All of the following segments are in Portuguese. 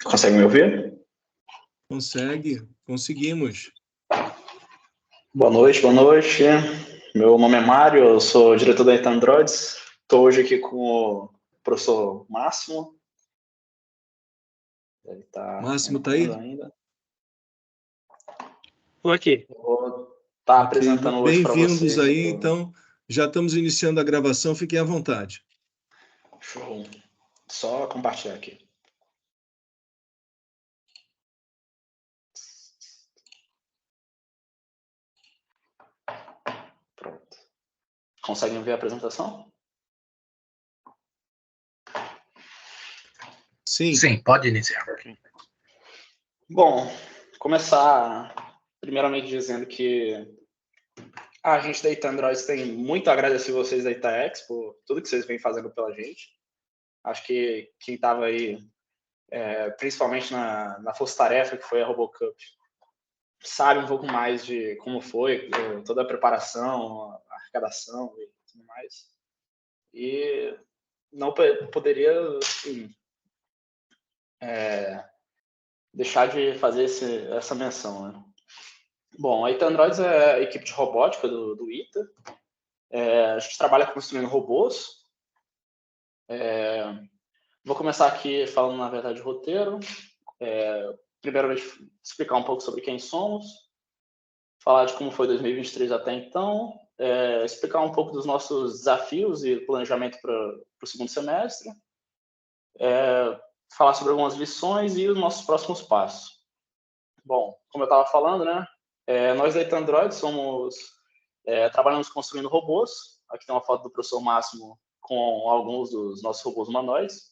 Consegue me ouvir? Conseguimos. Boa noite. Meu nome é Mário, eu sou diretor da Ita Androids. Estou hoje aqui com o professor Máximo. Ele tá Máximo está aí? Ainda. Estou aqui. Vou estar apresentando hoje para vocês. Bem-vindos aí, então. Já estamos iniciando a gravação, fiquem à vontade. Show. Só compartilhar aqui. Pronto. Conseguem ver a apresentação? Sim, pode iniciar. Bom, começar primeiramente dizendo que a gente da Ita Androids tem muito a agradecer vocês da Itaex por tudo que vocês vêm fazendo pela gente. Acho que quem estava aí, principalmente na força-tarefa, que foi a RoboCup, sabe um pouco mais de como foi toda a preparação, a arrecadação e tudo mais. E não poderia, assim, deixar de fazer essa menção, né? Bom, a Ita Androids é a equipe de robótica do Ita. A gente trabalha construindo robôs. Vou começar aqui falando, na verdade, o roteiro. Primeiramente, explicar um pouco sobre quem somos, falar de como foi 2023 até então, explicar um pouco dos nossos desafios e planejamento para o segundo semestre, falar sobre algumas lições e os nossos próximos passos. Bom, como eu estava falando, né? Nós da Ita Android trabalhamos construindo robôs. Aqui tem uma foto do professor Máximo com alguns dos nossos robôs humanoides.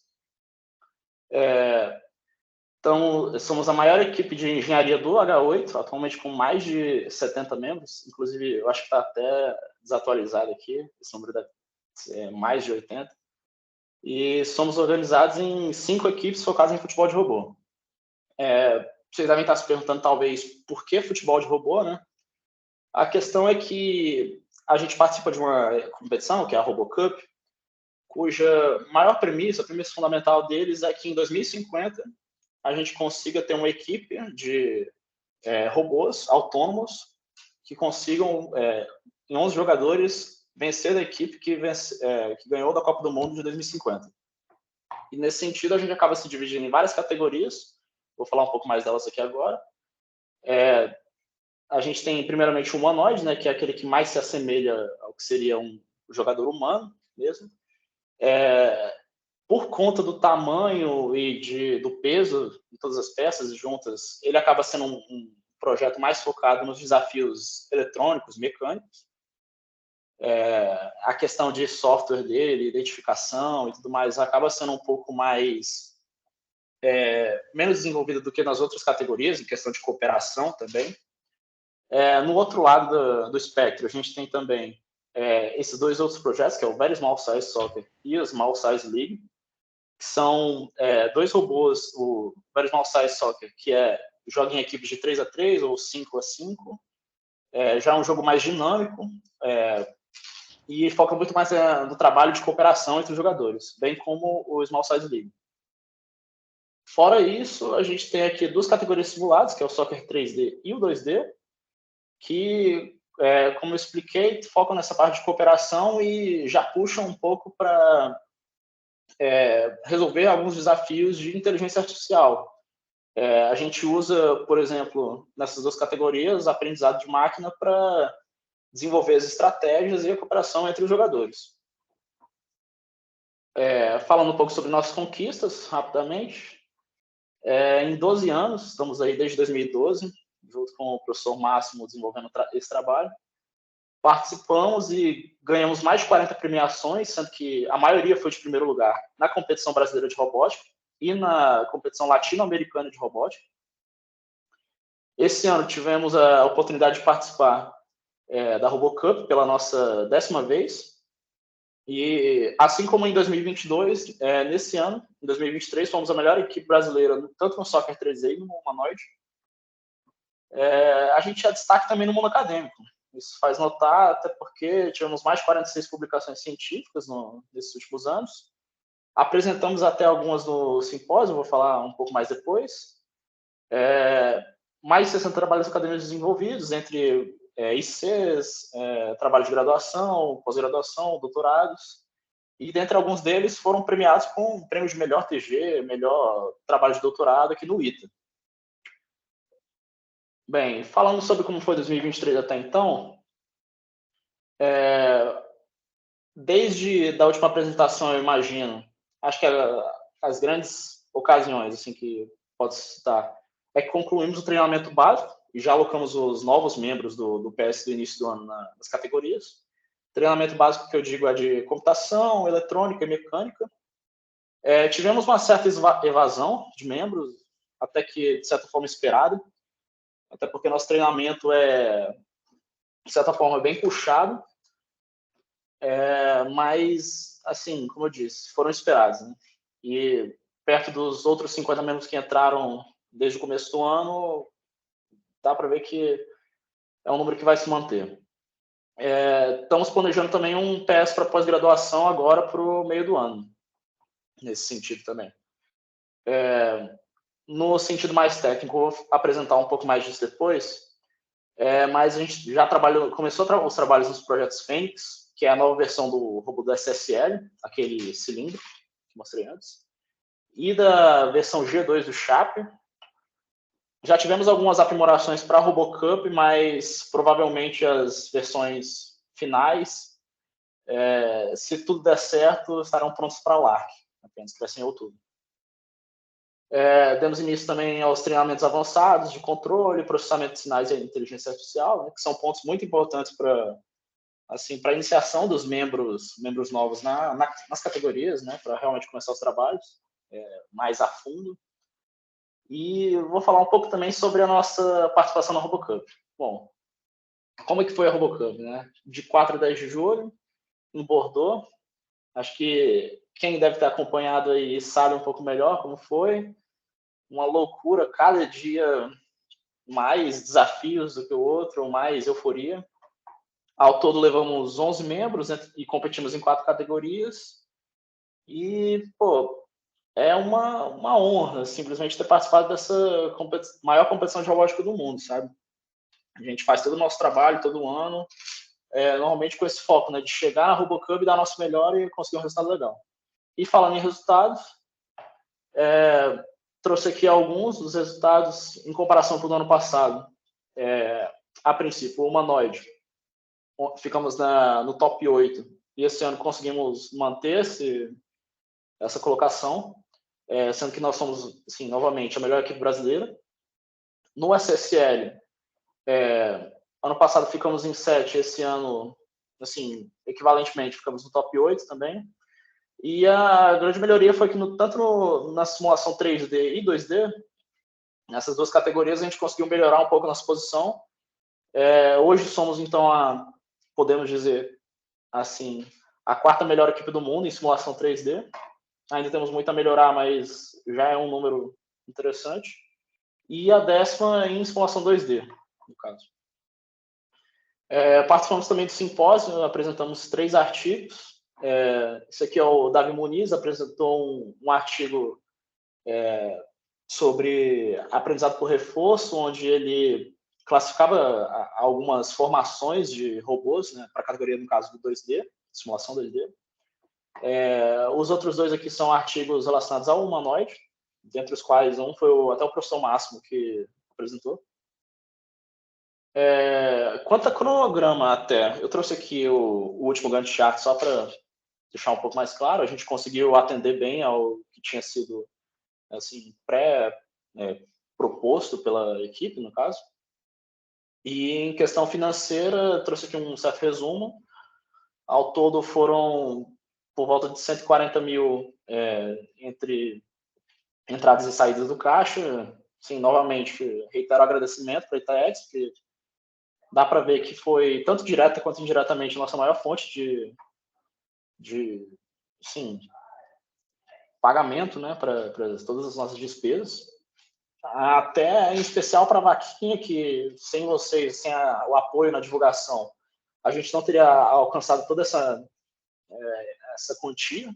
Então, somos a maior equipe de engenharia do H8, atualmente com mais de 70 membros. Inclusive, eu acho que está até desatualizado aqui, esse número deve ser mais de 80. E somos organizados em 5 equipes focadas em futebol de robô. Vocês devem estar se perguntando, talvez, por que futebol de robô, né? A questão é que a gente participa de uma competição, que é a RoboCup, cuja maior premissa, a premissa fundamental deles é que em 2050 a gente consiga ter uma equipe de robôs autônomos que consigam, em 11 jogadores, vencer a equipe que ganhou da Copa do Mundo de 2050. E nesse sentido, a gente acaba se dividindo em várias categorias. Vou falar um pouco mais delas aqui agora. A gente tem, primeiramente, o humanoide, né, que é aquele que mais se assemelha ao que seria um jogador humano mesmo. Por conta do tamanho e do peso de todas as peças juntas, ele acaba sendo um projeto mais focado nos desafios eletrônicos, mecânicos. A questão de software dele, identificação e tudo mais, acaba sendo um pouco menos desenvolvida do que nas outras categorias, em questão de cooperação também. No outro lado do espectro, a gente tem também esses dois outros projetos, que é o Very Small Size Soccer e o Small Size League, que são dois robôs, o Very Small Size Soccer, que joga em equipes de 3-3 ou 5-5, já é um jogo mais dinâmico e foca muito mais no trabalho de cooperação entre os jogadores, bem como o Small Size League. Fora isso, a gente tem aqui duas categorias simuladas, que é o Soccer 3D e o 2D, que, como eu expliquei, focam nessa parte de cooperação e já puxam um pouco para resolver alguns desafios de inteligência artificial. A gente usa, por exemplo, nessas duas categorias, aprendizado de máquina para desenvolver as estratégias e a cooperação entre os jogadores. Falando um pouco sobre nossas conquistas, rapidamente. Em 12 anos, estamos aí desde 2012, junto com o professor Máximo, desenvolvendo esse trabalho. Participamos e ganhamos mais de 40 premiações, sendo que a maioria foi de primeiro lugar na competição brasileira de robótica e na competição latino-americana de robótica. Esse ano tivemos a oportunidade de participar da RoboCup pela nossa 10ª vez. E assim como em 2022, nesse ano, em 2023, fomos a melhor equipe brasileira, tanto no Soccer 3D como no humanoide. A gente já destaca também no mundo acadêmico. Isso faz notar, até porque tivemos mais de 46 publicações científicas nesses últimos anos, Apresentamos até algumas no simpósio, vou falar um pouco mais depois. Mais de 60 trabalhos acadêmicos desenvolvidos, entre ICs, trabalho de graduação, pós-graduação, doutorados, e dentre alguns deles foram premiados com prêmios de melhor TG, melhor trabalho de doutorado aqui no ITA. Bem, falando sobre como foi 2023 até então, desde a última apresentação, eu imagino, acho que as grandes ocasiões assim, que pode citar é que concluímos o treinamento básico e já alocamos os novos membros do PS do início do ano nas categorias. Treinamento básico que eu digo é de computação, eletrônica e mecânica. Tivemos uma certa evasão de membros, até que, de certa forma, esperada, até porque nosso treinamento de certa forma, bem puxado, mas, assim, como eu disse, foram esperados, né? E perto dos outros 50 membros que entraram desde o começo do ano, dá para ver que é um número que vai se manter. Estamos planejando também um PS para pós-graduação agora para o meio do ano, nesse sentido também. No sentido mais técnico, vou apresentar um pouco mais disso depois, mas a gente já começou os trabalhos nos projetos Fênix, que é a nova versão do robô do SSL, aquele cilindro que mostrei antes, e da versão G2 do Chap. Já tivemos algumas aprimorações para RoboCup, mas provavelmente as versões finais, se tudo der certo, estarão prontos para LARC, apenas que vai ser em outubro. Demos início também aos treinamentos avançados de controle, processamento de sinais e inteligência artificial, né, que são pontos muito importantes para a iniciação dos membros novos nas categorias, né, para realmente começar os trabalhos mais a fundo. E vou falar um pouco também sobre a nossa participação na RoboCup. Bom, como é que foi a RoboCup, né? De 4 a 10 de julho, em Bordeaux. Acho que quem deve ter acompanhado aí sabe um pouco melhor como foi. Uma loucura, cada dia mais desafios do que o outro, mais euforia. Ao todo levamos 11 membros, né, e competimos em 4 categorias. E, pô, é uma honra simplesmente ter participado dessa maior competição de robótica do mundo, sabe? A gente faz todo o nosso trabalho todo ano, normalmente com esse foco, né, de chegar na RoboCup, dar nosso melhor e conseguir um resultado legal. E falando em resultados, trouxe aqui alguns dos resultados em comparação com o ano passado. A princípio, o humanoide, ficamos no top 8, e esse ano conseguimos manter essa colocação, sendo que nós somos, assim, novamente, a melhor equipe brasileira. No SSL, ano passado ficamos em 7, esse ano, assim, equivalentemente, ficamos no top 8 também. E a grande melhoria foi que tanto na simulação 3D e 2D, nessas duas categorias, a gente conseguiu melhorar um pouco nossa posição. Hoje somos, então, podemos dizer assim, a 4ª melhor equipe do mundo em simulação 3D. Ainda temos muito a melhorar, mas já é um número interessante. E a 10ª em simulação 2D, no caso. Participamos também do simpósio, apresentamos 3 artigos. Esse aqui é o Davi Muniz, apresentou um artigo sobre aprendizado por reforço, onde ele classificava algumas formações de robôs, né, para a categoria, no caso, do 2D, simulação 2D. Os outros 2 aqui são artigos relacionados ao humanoide, dentre os quais um foi até o professor Máximo que apresentou. Quanto a cronograma até, eu trouxe aqui o último Gantt chart só para deixar um pouco mais claro. A gente conseguiu atender bem ao que tinha sido assim, proposto pela equipe, no caso. E em questão financeira, trouxe aqui um certo resumo. Ao todo foram por volta de 140 mil entre entradas e saídas do caixa. Sim, novamente, reitero o agradecimento para a Itaex, porque dá para ver que foi, tanto direta quanto indiretamente, a nossa maior fonte de pagamento, né, para todas as nossas despesas. Até em especial para a vaquinha, que sem vocês, sem o apoio na divulgação, a gente não teria alcançado toda essa quantia.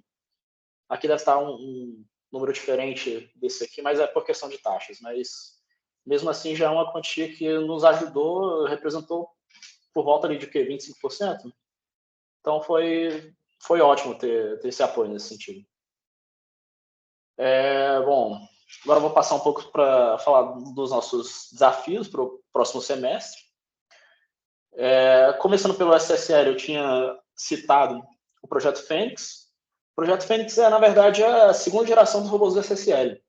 Aqui deve estar um número diferente desse aqui, mas é por questão de taxas. Mas, mesmo assim, já é uma quantia que nos ajudou, representou por volta ali de quê? 25%? Então, foi ótimo ter esse apoio nesse sentido. Bom, agora eu vou passar um pouco para falar dos nossos desafios para o próximo semestre. Começando pelo SSL, eu tinha citado o Projeto Fênix. O Projeto Fênix é, na verdade, a segunda geração dos robôs do SSL.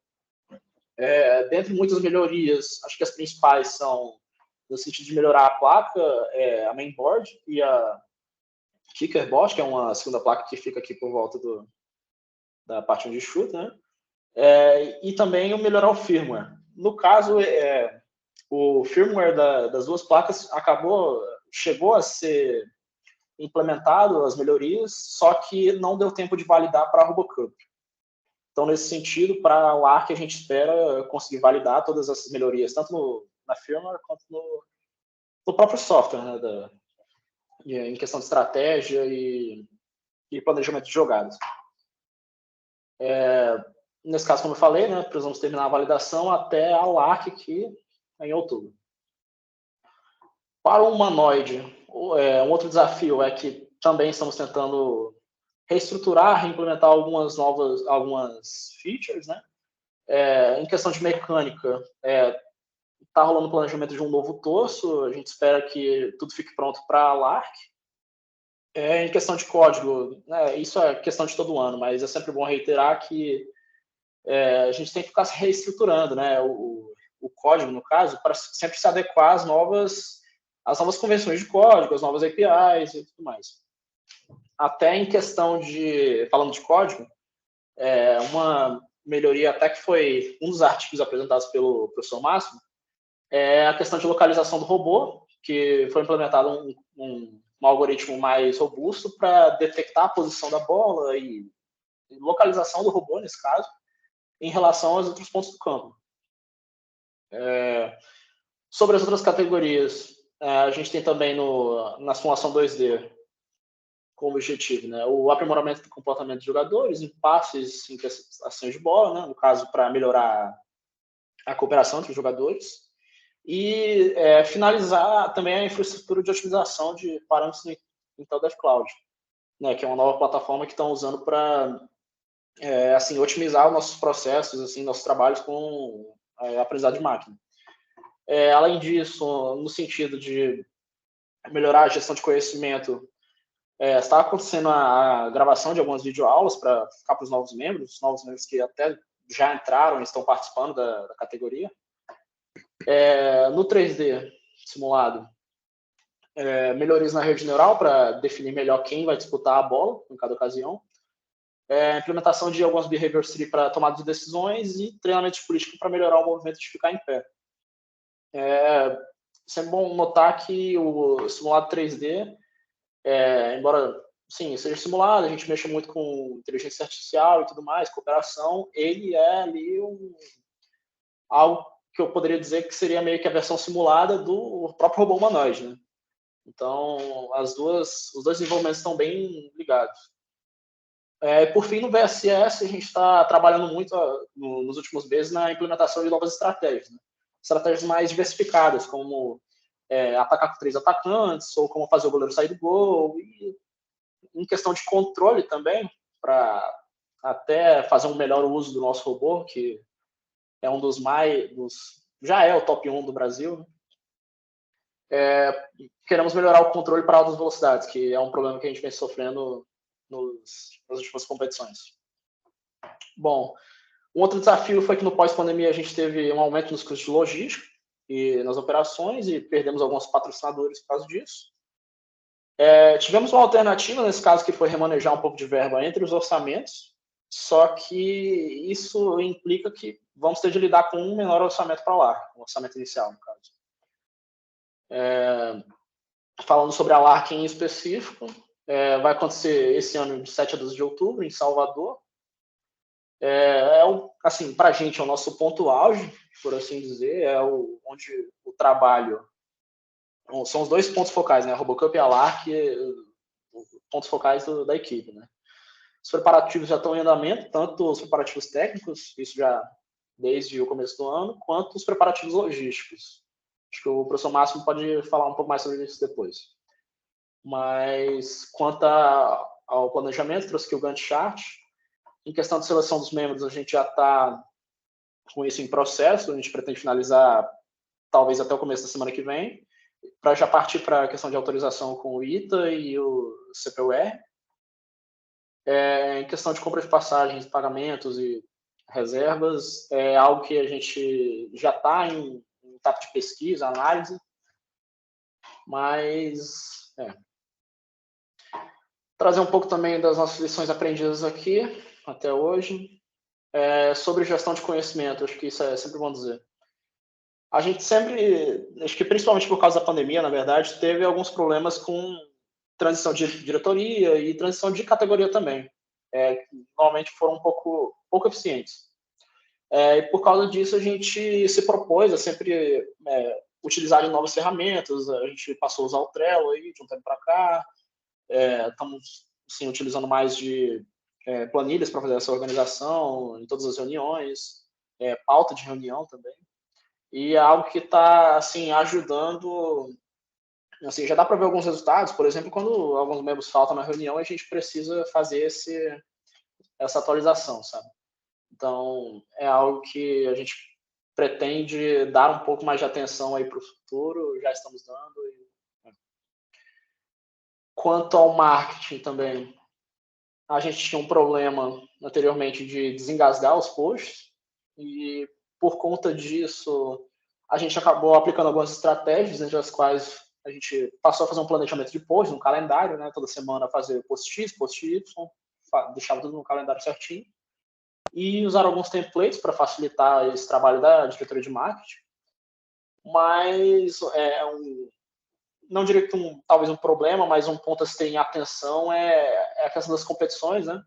Dentre muitas melhorias, acho que as principais são no sentido de melhorar a placa, a mainboard e a kickerboard, que é uma segunda placa que fica aqui por volta da parte onde chuta, né? E também melhorar o firmware. No caso, o firmware das duas placas chegou a ser implementado, as melhorias, só que não deu tempo de validar para a RoboCup. Então, nesse sentido, para o ARC, a gente espera conseguir validar todas essas melhorias, tanto na firmware quanto no próprio software, né, em questão de estratégia e planejamento de jogadas. Nesse caso, como eu falei, né, precisamos terminar a validação até a ARC, que é em outubro. Para o humanoide, um outro desafio é que também estamos tentando reestruturar, reimplementar algumas features, né? Em questão de mecânica, está rolando o planejamento de um novo torso, a gente espera que tudo fique pronto para a LARC. Em questão de código, isso é questão de todo ano, mas é sempre bom reiterar que a gente tem que ficar se reestruturando, né? O código, no caso, para sempre se adequar às novas convenções de código, às novas APIs e tudo mais. Até em questão falando de código, uma melhoria até que foi um dos artigos apresentados pelo professor Máximo, é a questão de localização do robô, que foi implementado um algoritmo mais robusto para detectar a posição da bola e localização do robô, nesse caso, em relação aos outros pontos do campo. Sobre as outras categorias, a gente tem também na simulação 2D como objetivo, né, o aprimoramento do comportamento dos jogadores, em passes, em ações de bola, né, no caso, para melhorar a cooperação entre os jogadores, e finalizar também a infraestrutura de otimização de parâmetros no Intel DevCloud, né, que é uma nova plataforma que estão usando para assim, otimizar os nossos processos, assim, nossos trabalhos com aprendizado de máquina. Além disso, no sentido de melhorar a gestão de conhecimento, está acontecendo a gravação de algumas videoaulas para ficar para os novos membros que até já entraram e estão participando da categoria. No 3D simulado, melhorias na rede neural para definir melhor quem vai disputar a bola em cada ocasião. Implementação de alguns behavior tree para tomada de decisões e treinamento de política para melhorar o movimento de ficar em pé. Sempre bom notar que o simulado 3D, embora sim, seja simulado, a gente mexe muito com inteligência artificial e tudo mais, cooperação, ele é ali algo que eu poderia dizer que seria meio que a versão simulada do próprio robô humanoide, né? Então, os dois desenvolvimentos estão bem ligados. Por fim, no VSS, a gente está trabalhando muito nos últimos meses na implementação de novas estratégias, né? Estratégias mais diversificadas, como atacar com 3 atacantes, ou como fazer o goleiro sair do gol, e em questão de controle também, para até fazer um melhor uso do nosso robô, que é um já é o top 1 do Brasil. Queremos melhorar o controle para altas velocidades, que é um problema que a gente vem sofrendo nas últimas competições. Bom, um outro desafio foi que no pós-pandemia a gente teve um aumento nos custos de logística e nas operações e perdemos alguns patrocinadores por causa disso. Tivemos uma alternativa, nesse caso, que foi remanejar um pouco de verba entre os orçamentos, só que isso implica que vamos ter de lidar com um menor orçamento para lá, um orçamento inicial, no caso. Falando sobre a LARC em específico, vai acontecer esse ano de 7 a 12 de outubro, em Salvador. Assim, para a gente, é o nosso ponto auge, por assim dizer, onde o trabalho... São os dois pontos focais, né? A RoboCup e a LARC, pontos focais da equipe, né? Os preparativos já estão em andamento, tanto os preparativos técnicos, isso já desde o começo do ano, quanto os preparativos logísticos. Acho que o professor Máximo pode falar um pouco mais sobre isso depois. Mas quanto ao planejamento, trouxe aqui o Gantt chart. Em questão de seleção dos membros, a gente já está com isso em processo, a gente pretende finalizar talvez até o começo da semana que vem, para já partir para a questão de autorização com o ITA e o CPUR. Em questão de compra de passagens, pagamentos e reservas, é algo que a gente já está em etapa de pesquisa, análise, mas trazer um pouco também das nossas lições aprendidas aqui até hoje, sobre gestão de conhecimento, acho que isso é sempre bom dizer. A gente sempre, acho que principalmente por causa da pandemia, na verdade, teve alguns problemas com transição de diretoria e transição de categoria também, que normalmente foram um pouco eficientes. E por causa disso, a gente se propôs a sempre utilizar novas ferramentas, a gente passou a usar o Trello aí, de um tempo para cá, estamos assim, utilizando mais de planilhas para fazer essa organização em todas as reuniões, pauta de reunião também, e é algo que está assim, ajudando. Assim, já dá para ver alguns resultados, por exemplo, quando alguns membros faltam na reunião, a gente precisa fazer essa atualização, sabe? Então, é algo que a gente pretende dar um pouco mais de atenção aí para o futuro, já estamos dando. Quanto ao marketing também, a gente tinha um problema anteriormente de desengasgar os posts, e por conta disso, a gente acabou aplicando algumas estratégias, entre as quais a gente passou a fazer um planejamento de posts, um calendário, né? Toda semana fazer post X, post Y, deixava tudo no calendário certinho, e usar alguns templates para facilitar esse trabalho da diretoria de marketing. Mas não diria que talvez um problema, mas um ponto a se ter em atenção é a questão das competições, né?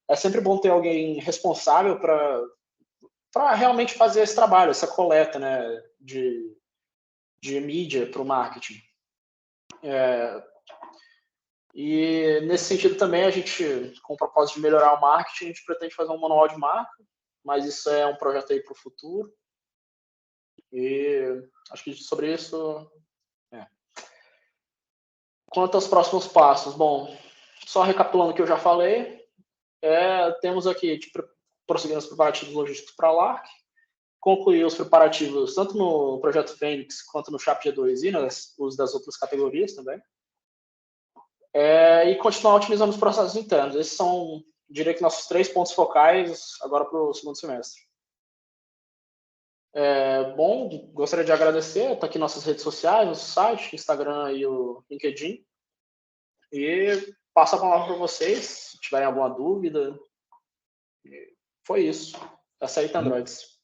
É sempre bom ter alguém responsável para realmente fazer esse trabalho, essa coleta, né, de mídia para o marketing. E nesse sentido também a gente, com o propósito de melhorar o marketing, a gente pretende fazer um manual de marca, mas isso é um projeto aí para o futuro. E acho que sobre isso. Quanto aos próximos passos, bom, só recapitulando o que eu já falei, temos aqui prosseguir os preparativos logísticos para a LARC, concluir os preparativos tanto no projeto Fênix quanto no CHAP G2 e os das outras categorias também, e continuar otimizando os processos internos. Esses são, diria que, nossos 3 pontos focais agora para o segundo semestre. Bom, gostaria de agradecer, está aqui nossas redes sociais, nosso site, Instagram e o LinkedIn, e passo a palavra para vocês, se tiverem alguma dúvida. Foi isso. Aceita Androids.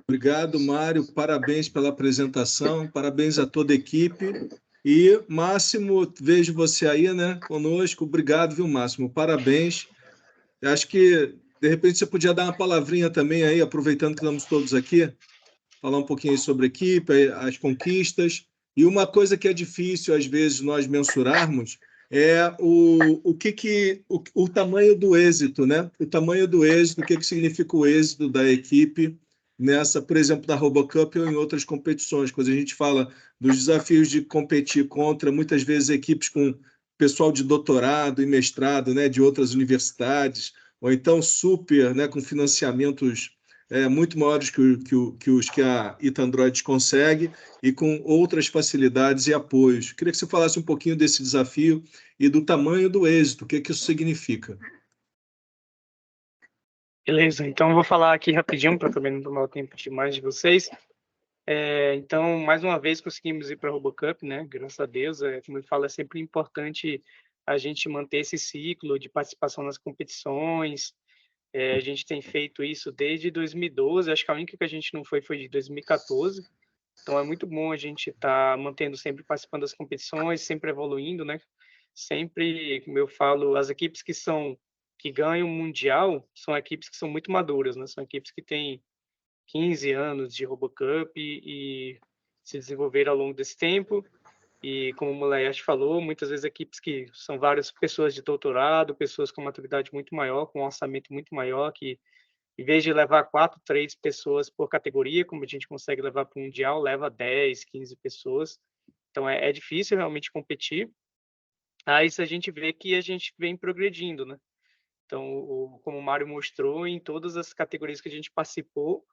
Obrigado, Mário. Parabéns pela apresentação. Parabéns a toda a equipe. E, Máximo, vejo você aí, né, conosco. Obrigado, viu, Máximo? Parabéns. Eu acho que, de repente, você podia dar uma palavrinha também aí, aproveitando que estamos todos aqui, falar um pouquinho aí sobre a equipe, as conquistas. E uma coisa que é difícil, às vezes, nós mensurarmos é o tamanho do êxito, né? O tamanho do êxito, o que significa o êxito da equipe nessa, por exemplo, na RoboCup ou em outras competições. Quando a gente fala dos desafios de competir contra, muitas vezes, equipes com pessoal de doutorado e mestrado, né, de outras universidades, ou então super, né, com financiamentos muito maiores que os que a Ita Android consegue e com outras facilidades e apoios. Queria que você falasse um pouquinho desse desafio e do tamanho do êxito, o que isso significa. Beleza, então eu vou falar aqui rapidinho para também não tomar o tempo demais de vocês. Então, mais uma vez conseguimos ir para a RoboCup, né? Graças a Deus, como eu falo, é sempre importante a gente manter esse ciclo de participação nas competições. A gente tem feito isso desde 2012, acho que a única que a gente não foi de 2014. Então, é muito bom a gente estar mantendo sempre participando das competições, sempre evoluindo, né? Sempre, como eu falo, as equipes que ganham o Mundial são equipes que são muito maduras, né? São equipes que têm 15 anos de RoboCup e se desenvolveram ao longo desse tempo. E como o Mulayas falou, muitas vezes equipes que são várias pessoas de doutorado, pessoas com maturidade muito maior, com um orçamento muito maior, que em vez de levar 4, 3 pessoas por categoria, como a gente consegue levar para o Mundial, leva 10, 15 pessoas. Então, é difícil realmente competir. Mas a gente vê que a gente vem progredindo, né? Então, como o Mário mostrou, em todas as categorias que a gente participou,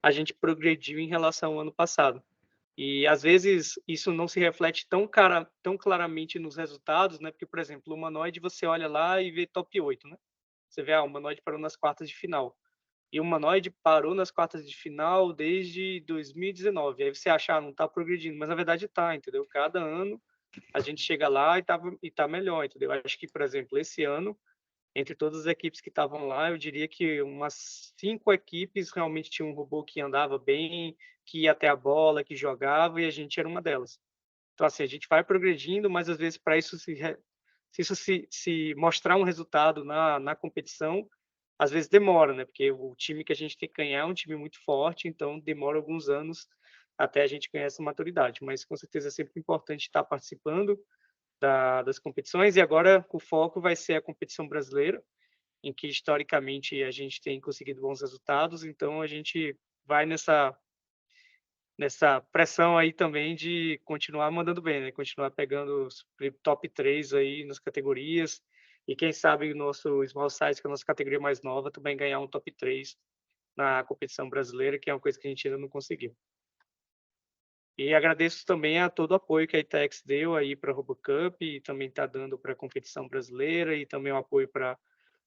a gente progrediu em relação ao ano passado. E, às vezes, isso não se reflete tão claramente nos resultados, né? Porque, por exemplo, o humanoide, você olha lá e vê top 8, né? Você vê, o humanoide parou nas quartas de final. E o humanoide parou nas quartas de final desde 2019. Aí você acha, não está progredindo, mas na verdade está, entendeu? Cada ano a gente chega lá e tá melhor, entendeu? Acho que, por exemplo, esse ano, entre todas as equipes que estavam lá, eu diria que umas 5 equipes realmente tinham um robô que andava bem, que ia até a bola, que jogava, e a gente era uma delas. Então, assim, a gente vai progredindo, mas às vezes para isso se mostrar um resultado na competição, às vezes demora, né? Porque o time que a gente tem que ganhar é um time muito forte, então demora alguns anos até a gente ganhar essa maturidade. Mas com certeza é sempre importante estar participando das competições. E agora o foco vai ser a competição brasileira, em que historicamente a gente tem conseguido bons resultados. Então a gente vai nessa pressão aí também de continuar mandando bem, né? Continuar pegando os top 3 aí nas categorias. E quem sabe o nosso Small Size, que é a nossa categoria mais nova, também ganhar um top 3 na competição brasileira, que é uma coisa que a gente ainda não conseguiu. E agradeço também a todo o apoio que a ITEX deu aí para a RoboCup e também está dando para a competição brasileira e também o apoio para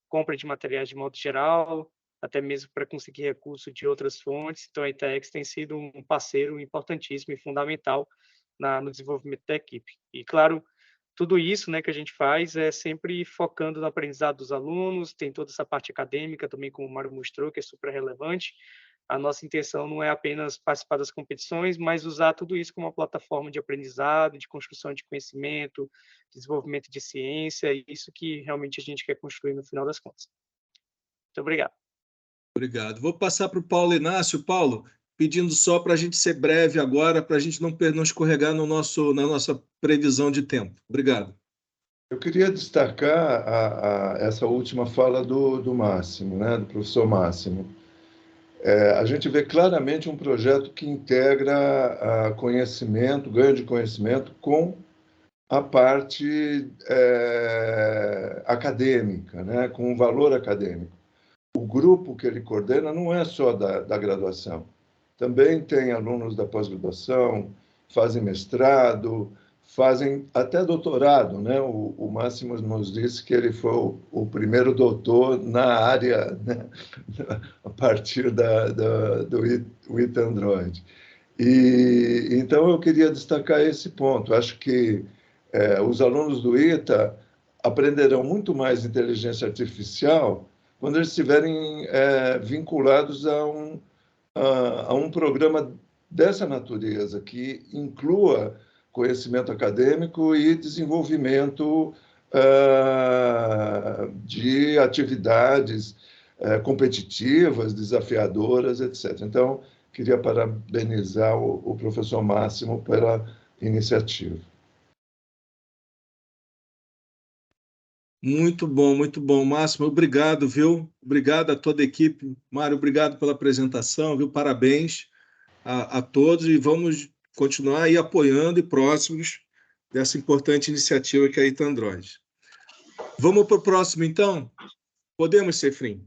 compra de materiais de modo geral, até mesmo para conseguir recurso de outras fontes. Então, a ITEX tem sido um parceiro importantíssimo e fundamental no desenvolvimento da equipe. E, claro, tudo isso, né, que a gente faz é sempre focando no aprendizado dos alunos, tem toda essa parte acadêmica também, como o Mário mostrou, que é super relevante. A nossa intenção não é apenas participar das competições, mas usar tudo isso como uma plataforma de aprendizado, de construção de conhecimento, desenvolvimento de ciência, e isso que realmente a gente quer construir no final das contas. Muito obrigado. Obrigado. Vou passar para o Paulo Inácio. Paulo, pedindo só para a gente ser breve agora, para a gente não escorregar na nossa previsão de tempo. Obrigado. Eu queria destacar essa última fala do Máximo, né, do professor Máximo. A gente vê claramente um projeto que integra conhecimento, ganho de conhecimento, com a parte acadêmica, né, com o valor acadêmico. O grupo que ele coordena não é só da graduação. Também tem alunos da pós-graduação, fazem mestrado, fazem até doutorado, né? O Máximo nos disse que ele foi o primeiro doutor na área, né? A partir do IT Android. E então eu queria destacar esse ponto. Acho que os alunos do ITA aprenderão muito mais inteligência artificial quando eles estiverem vinculados a um programa dessa natureza, que inclua conhecimento acadêmico e desenvolvimento de atividades competitivas, desafiadoras, etc. Então, queria parabenizar o professor Máximo pela iniciativa. Muito bom, Máximo. Obrigado, viu? Obrigado a toda a equipe. Mário, obrigado pela apresentação, viu? Parabéns a todos e vamos continuar aí apoiando e próximos dessa importante iniciativa que é a IT Android. Vamos para o próximo, então? Podemos, Sefrim?